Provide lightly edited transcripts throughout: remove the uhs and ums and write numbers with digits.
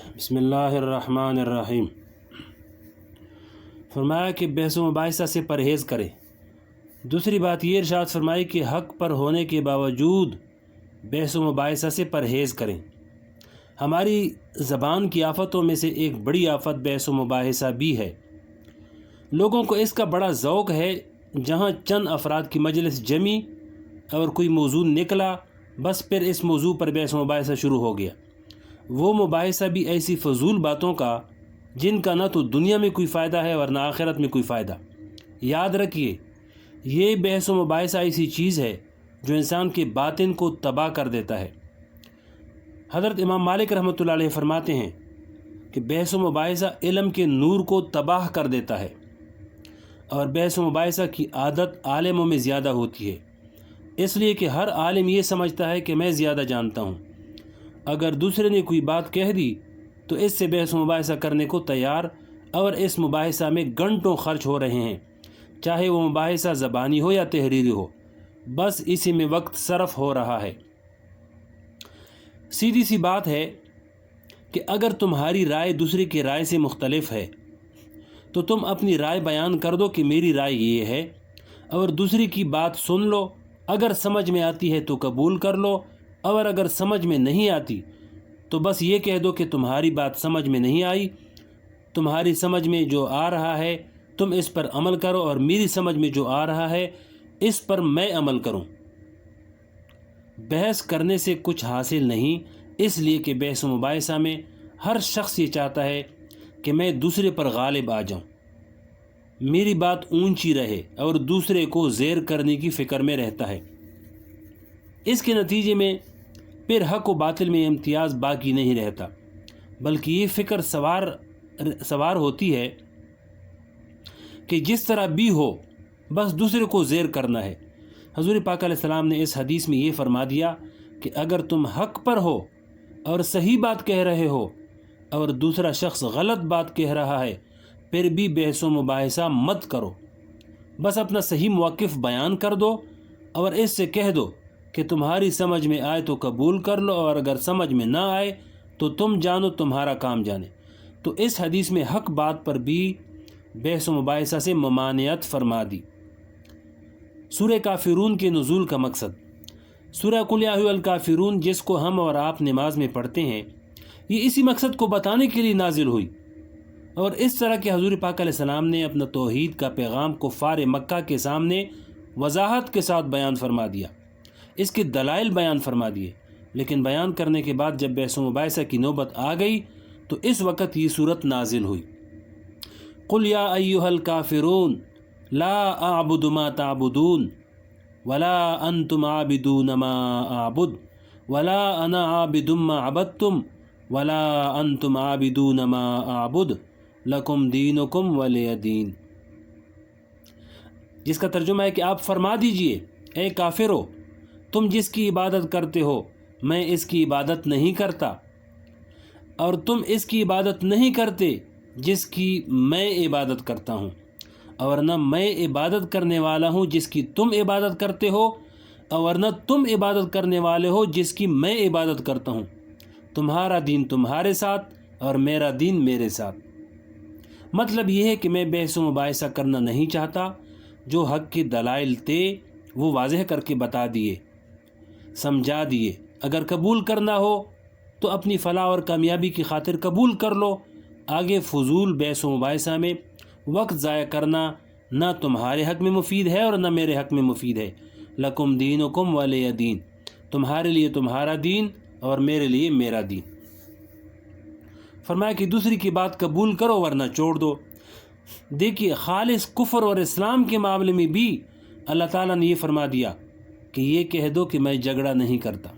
بسم اللہ الرحمن الرحیم۔ فرمایا کہ بحث و مباحثہ سے پرہیز کرے۔ دوسری بات یہ ارشاد فرمائی کہ حق پر ہونے کے باوجود بحث و مباحثہ سے پرہیز کریں۔ ہماری زبان کی آفتوں میں سے ایک بڑی آفت بحث و مباحثہ بھی ہے۔ لوگوں کو اس کا بڑا ذوق ہے، جہاں چند افراد کی مجلس جمی اور کوئی موضوع نکلا، بس پھر اس موضوع پر بحث و مباحثہ شروع ہو گیا۔ وہ مباحثہ بھی ایسی فضول باتوں کا جن کا نہ تو دنیا میں کوئی فائدہ ہے اور نہ آخرت میں کوئی فائدہ۔ یاد رکھیے، یہ بحث و مباحثہ ایسی چیز ہے جو انسان کے باطن کو تباہ کر دیتا ہے۔ حضرت امام مالک رحمۃ اللہ علیہ فرماتے ہیں کہ بحث و مباحثہ علم کے نور کو تباہ کر دیتا ہے، اور بحث و مباحثہ کی عادت عالموں میں زیادہ ہوتی ہے، اس لیے کہ ہر عالم یہ سمجھتا ہے کہ میں زیادہ جانتا ہوں۔ اگر دوسرے نے کوئی بات کہہ دی تو اس سے بحث و مباحثہ کرنے کو تیار، اور اس مباحثہ میں گھنٹوں خرچ ہو رہے ہیں، چاہے وہ مباحثہ زبانی ہو یا تحریری ہو، بس اسی میں وقت صرف ہو رہا ہے۔ سیدھی سی بات ہے کہ اگر تمہاری رائے دوسرے کی رائے سے مختلف ہے تو تم اپنی رائے بیان کر دو کہ میری رائے یہ ہے، اور دوسری کی بات سن لو۔ اگر سمجھ میں آتی ہے تو قبول کر لو، اور اگر سمجھ میں نہیں آتی تو بس یہ کہہ دو کہ تمہاری بات سمجھ میں نہیں آئی، تمہاری سمجھ میں جو آ رہا ہے تم اس پر عمل کرو، اور میری سمجھ میں جو آ رہا ہے اس پر میں عمل کروں۔ بحث کرنے سے کچھ حاصل نہیں، اس لیے کہ بحث و مباحثہ میں ہر شخص یہ چاہتا ہے کہ میں دوسرے پر غالب آ جاؤں، میری بات اونچی رہے، اور دوسرے کو زیر کرنے کی فکر میں رہتا ہے۔ اس کے نتیجے میں پھر حق و باطل میں امتیاز باقی نہیں رہتا، بلکہ یہ فکر سوار ہوتی ہے کہ جس طرح بھی ہو بس دوسرے کو زیر کرنا ہے۔ حضور پاک علیہ السلام نے اس حدیث میں یہ فرما دیا کہ اگر تم حق پر ہو اور صحیح بات کہہ رہے ہو، اور دوسرا شخص غلط بات کہہ رہا ہے، پھر بھی بحث و مباحثہ مت کرو، بس اپنا صحیح موقف بیان کر دو، اور اس سے کہہ دو کہ تمہاری سمجھ میں آئے تو قبول کر لو، اور اگر سمجھ میں نہ آئے تو تم جانو تمہارا کام جانے۔ تو اس حدیث میں حق بات پر بھی بحث و مباحثہ سے ممانعت فرما دی۔ سورہ کافرون کے نزول کا مقصد۔ سورہ قل یا ایھا الکافرون، جس کو ہم اور آپ نماز میں پڑھتے ہیں، یہ اسی مقصد کو بتانے کے لیے نازل ہوئی، اور اس طرح کہ حضور پاک علیہ السلام نے اپنا توحید کا پیغام کفار مکہ کے سامنے وضاحت کے ساتھ بیان فرما دیا، اس کے دلائل بیان فرما دیے، لیکن بیان کرنے کے بعد جب بحث و مباحثہ کی نوبت آ گئی تو اس وقت یہ صورت نازل ہوئی۔ قل یا ایھا الکافرون لا اعبد ما تعبدون ولا انتم عابدون ما اعبد ولا انا عابد ما عبدتم ولا انتم عابدون ما اعبد لکم دینکم ولی دین۔ جس کا ترجمہ ہے کہ آپ فرما دیجئے، اے کافرو، تم جس کی عبادت کرتے ہو میں اس کی عبادت نہیں کرتا، اور تم اس کی عبادت نہیں کرتے جس کی میں عبادت کرتا ہوں، اور نہ میں عبادت کرنے والا ہوں جس کی تم عبادت کرتے ہو، اور نہ تم عبادت کرنے والے ہو جس کی میں عبادت کرتا ہوں۔ تمہارا دین تمہارے ساتھ اور میرا دین میرے ساتھ۔ مطلب یہ ہے کہ میں بحث و مباحثہ کرنا نہیں چاہتا، جو حق کے دلائل تھے وہ واضح کر کے بتا دیے، سمجھا دیے۔ اگر قبول کرنا ہو تو اپنی فلاح اور کامیابی کی خاطر قبول کر لو، آگے فضول بحث و مباحثہ میں وقت ضائع کرنا نہ تمہارے حق میں مفید ہے اور نہ میرے حق میں مفید ہے۔ لکم دینکم ولی دین، تمہارے لیے تمہارا دین اور میرے لیے میرا دین۔ فرمایا کہ دوسری کی بات قبول کرو ورنہ چھوڑ دو۔ دیکھیے، خالص کفر اور اسلام کے معاملے میں بھی اللہ تعالیٰ نے یہ فرما دیا کہ یہ کہہ دو کہ میں جھگڑا نہیں کرتا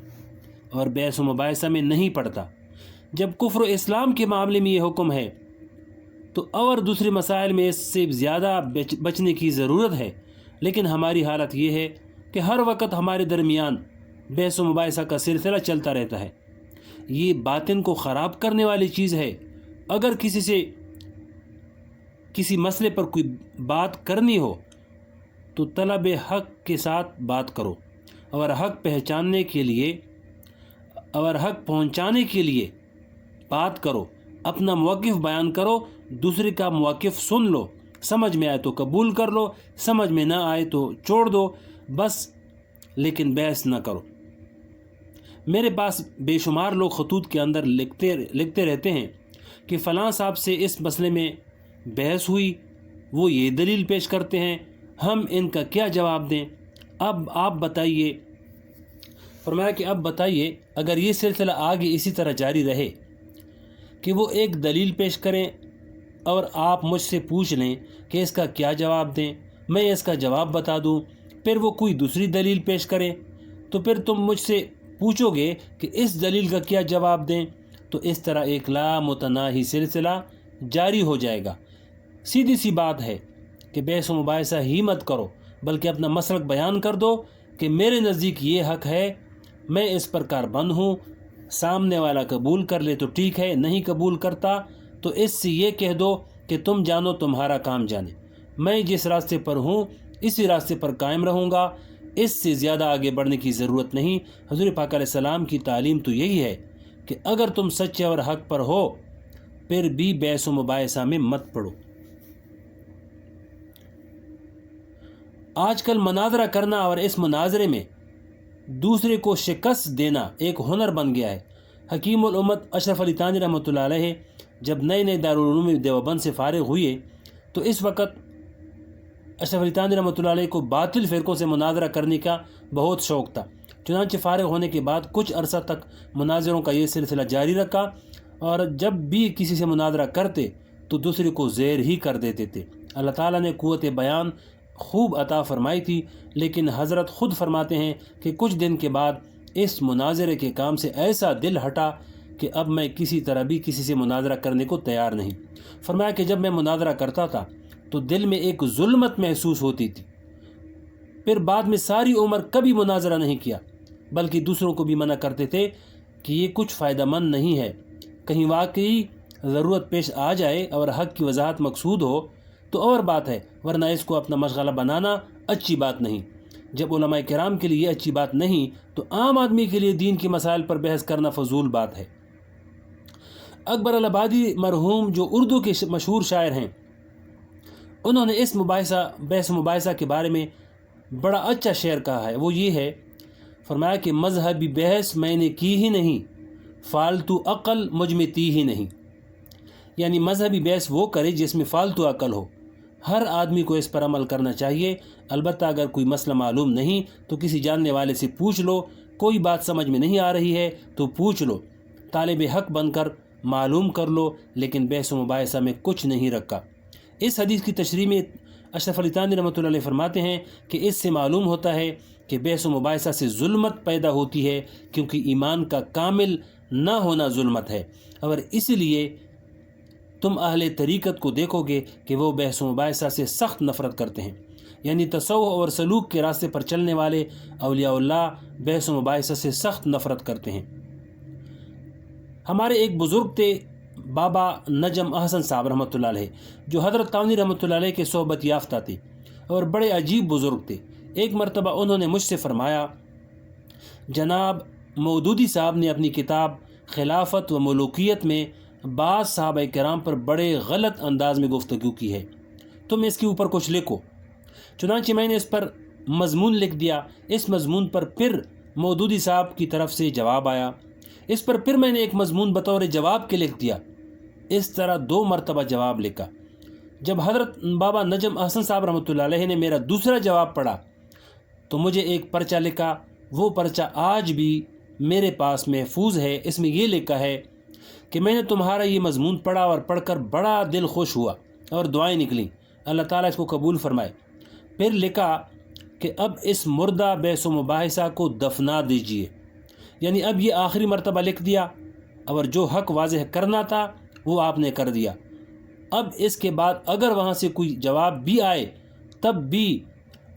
اور بحث و مباحثہ میں نہیں پڑتا۔ جب کفر و اسلام کے معاملے میں یہ حکم ہے تو اور دوسرے مسائل میں اس سے زیادہ بچنے کی ضرورت ہے، لیکن ہماری حالت یہ ہے کہ ہر وقت ہمارے درمیان بحث و مباحثہ کا سلسلہ چلتا رہتا ہے۔ یہ باطن کو خراب کرنے والی چیز ہے۔ اگر کسی سے کسی مسئلے پر کوئی بات کرنی ہو تو طلب حق کے ساتھ بات کرو، اور حق پہچاننے کے لیے اور حق پہنچانے کے لیے بات کرو، اپنا موقف بیان کرو، دوسرے کا موقف سن لو، سمجھ میں آئے تو قبول کر لو، سمجھ میں نہ آئے تو چھوڑ دو بس، لیکن بحث نہ کرو۔ میرے پاس بے شمار لوگ خطوط کے اندر لکھتے رہتے ہیں کہ فلاں صاحب سے اس مسئلے میں بحث ہوئی، وہ یہ دلیل پیش کرتے ہیں، ہم ان کا کیا جواب دیں؟ اب آپ بتائیے۔ فرمایا کہ اب بتائیے اگر یہ سلسلہ آگے اسی طرح جاری رہے کہ وہ ایک دلیل پیش کریں اور آپ مجھ سے پوچھ لیں کہ اس کا کیا جواب دیں، میں اس کا جواب بتا دوں، پھر وہ کوئی دوسری دلیل پیش کرے تو پھر تم مجھ سے پوچھو گے کہ اس دلیل کا کیا جواب دیں، تو اس طرح ایک لامتناہی سلسلہ جاری ہو جائے گا۔ سیدھی سی بات ہے کہ بحث و مباحثہ ہی مت کرو، بلکہ اپنا مسلک بیان کر دو کہ میرے نزدیک یہ حق ہے، میں اس پر کاربند ہوں، سامنے والا قبول کر لے تو ٹھیک ہے، نہیں قبول کرتا تو اس سے یہ کہہ دو کہ تم جانو تمہارا کام جانے، میں جس راستے پر ہوں اسی راستے پر قائم رہوں گا، اس سے زیادہ آگے بڑھنے کی ضرورت نہیں۔ حضور پاک علیہ السلام کی تعلیم تو یہی ہے کہ اگر تم سچے اور حق پر ہو پھر بھی بحث و مباحثہ میں مت پڑو۔ آج کل مناظرہ کرنا اور اس مناظرے میں دوسرے کو شکست دینا ایک ہنر بن گیا ہے۔ حکیم الامت اشرف علی تھانوی رحمۃ اللہ علیہ جب نئے دارالعلوم دیوبند سے فارغ ہوئے تو اس وقت اشرف علی تھانوی رحمۃ اللہ علیہ کو باطل فرقوں سے مناظرہ کرنے کا بہت شوق تھا، چنانچہ فارغ ہونے کے بعد کچھ عرصہ تک مناظروں کا یہ سلسلہ جاری رکھا، اور جب بھی کسی سے مناظرہ کرتے تو دوسرے کو زیر ہی کر دیتے تھے۔ اللہ تعالیٰ نے قوت بیان خوب عطا فرمائی تھی، لیکن حضرت خود فرماتے ہیں کہ کچھ دن کے بعد اس مناظرے کے کام سے ایسا دل ہٹا کہ اب میں کسی طرح بھی کسی سے مناظرہ کرنے کو تیار نہیں۔ فرمایا کہ جب میں مناظرہ کرتا تھا تو دل میں ایک ظلمت محسوس ہوتی تھی، پھر بعد میں ساری عمر کبھی مناظرہ نہیں کیا، بلکہ دوسروں کو بھی منع کرتے تھے کہ یہ کچھ فائدہ مند نہیں ہے، کہیں واقعی ضرورت پیش آ جائے اور حق کی وضاحت مقصود ہو تو اور بات ہے، ورنہ اس کو اپنا مشغلہ بنانا اچھی بات نہیں۔ جب علماء کرام کے لیے اچھی بات نہیں تو عام آدمی کے لیے دین کے مسائل پر بحث کرنا فضول بات ہے۔ اکبر الآبادی مرحوم جو اردو کے مشہور شاعر ہیں، انہوں نے اس بحث مباحثہ کے بارے میں بڑا اچھا شعر کہا ہے، وہ یہ ہے، فرمایا کہ مذہبی بحث میں نے کی ہی نہیں، فالتو عقل مجھ میں تھی ہی نہیں۔ یعنی مذہبی بحث وہ کرے جس میں فالتو عقل ہو۔ ہر آدمی کو اس پر عمل کرنا چاہیے، البتہ اگر کوئی مسئلہ معلوم نہیں تو کسی جاننے والے سے پوچھ لو، کوئی بات سمجھ میں نہیں آ رہی ہے تو پوچھ لو، طالب حق بن کر معلوم کر لو، لیکن بحث و مباحثہ میں کچھ نہیں رکھا۔ اس حدیث کی تشریح میں اشرف علی تھانوی رحمۃ اللہ علیہ فرماتے ہیں کہ اس سے معلوم ہوتا ہے کہ بحث و مباحثہ سے ظلمت پیدا ہوتی ہے، کیونکہ ایمان کا کامل نہ ہونا ظلمت ہے، اور اس لیے تم اہل طریقت کو دیکھو گے کہ وہ بحث و مباحثہ سے سخت نفرت کرتے ہیں۔ یعنی تصوف اور سلوک کے راستے پر چلنے والے اولیاء اللہ بحث و مباحثہ سے سخت نفرت کرتے ہیں۔ ہمارے ایک بزرگ تھے بابا نجم احسن صاحب رحمۃ اللہ علیہ، جو حضرت تھانوی رحمۃ اللہ علیہ کے صحبت یافتہ تھے اور بڑے عجیب بزرگ تھے۔ ایک مرتبہ انہوں نے مجھ سے فرمایا، جناب مودودی صاحب نے اپنی کتاب خلافت و ملوکیت میں بعض صحابہ کرام پر بڑے غلط انداز میں گفتگو کی ہے، تم اس کے اوپر کچھ لکھو۔ چنانچہ میں نے اس پر مضمون لکھ دیا۔ اس مضمون پر پھر مودودی صاحب کی طرف سے جواب آیا، اس پر پھر میں نے ایک مضمون بطور جواب کے لکھ دیا۔ اس طرح 2 مرتبہ جواب لکھا۔ جب حضرت بابا نجم احسن صاحب رحمۃ اللہ علیہ نے میرا دوسرا جواب پڑھا تو مجھے ایک پرچہ لکھا، وہ پرچہ آج بھی میرے پاس محفوظ ہے۔ اس میں یہ لکھا ہے کہ میں نے تمہارا یہ مضمون پڑھا اور پڑھ کر بڑا دل خوش ہوا اور دعائیں نکلیں، اللہ تعالیٰ اس کو قبول فرمائے۔ پھر لکھا کہ اب اس مردہ بحث و مباحثہ کو دفنا دیجیے، یعنی اب یہ آخری مرتبہ لکھ دیا، اور جو حق واضح کرنا تھا وہ آپ نے کر دیا۔ اب اس کے بعد اگر وہاں سے کوئی جواب بھی آئے تب بھی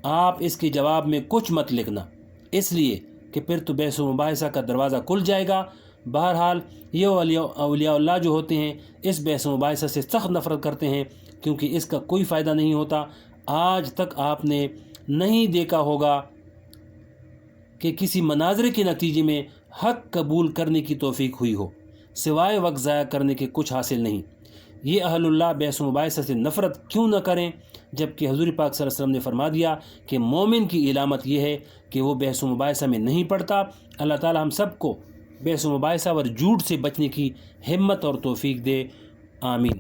آپ اس کے جواب میں کچھ مت لکھنا، اس لیے کہ پھر تو بحث و مباحثہ کا دروازہ کھل جائے گا۔ بہرحال یہ اولیاء اللہ جو ہوتے ہیں اس بحث و مباحثہ سے سخت نفرت کرتے ہیں، کیونکہ اس کا کوئی فائدہ نہیں ہوتا۔ آج تک آپ نے نہیں دیکھا ہوگا کہ کسی مناظرے کے نتیجے میں حق قبول کرنے کی توفیق ہوئی ہو۔ سوائے وقت ضائع کرنے کے کچھ حاصل نہیں۔ یہ اہل اللہ بحث و مباحثہ سے نفرت کیوں نہ کریں، جبکہ حضور پاک صلی اللہ علیہ وسلم نے فرما دیا کہ مومن کی علامت یہ ہے کہ وہ بحث و مباحثہ میں نہیں پڑتا۔ اللہ تعالی ہم سب کو بحث و مباحثہ اور جھوٹ سے بچنے کی ہمت اور توفیق دے، آمین۔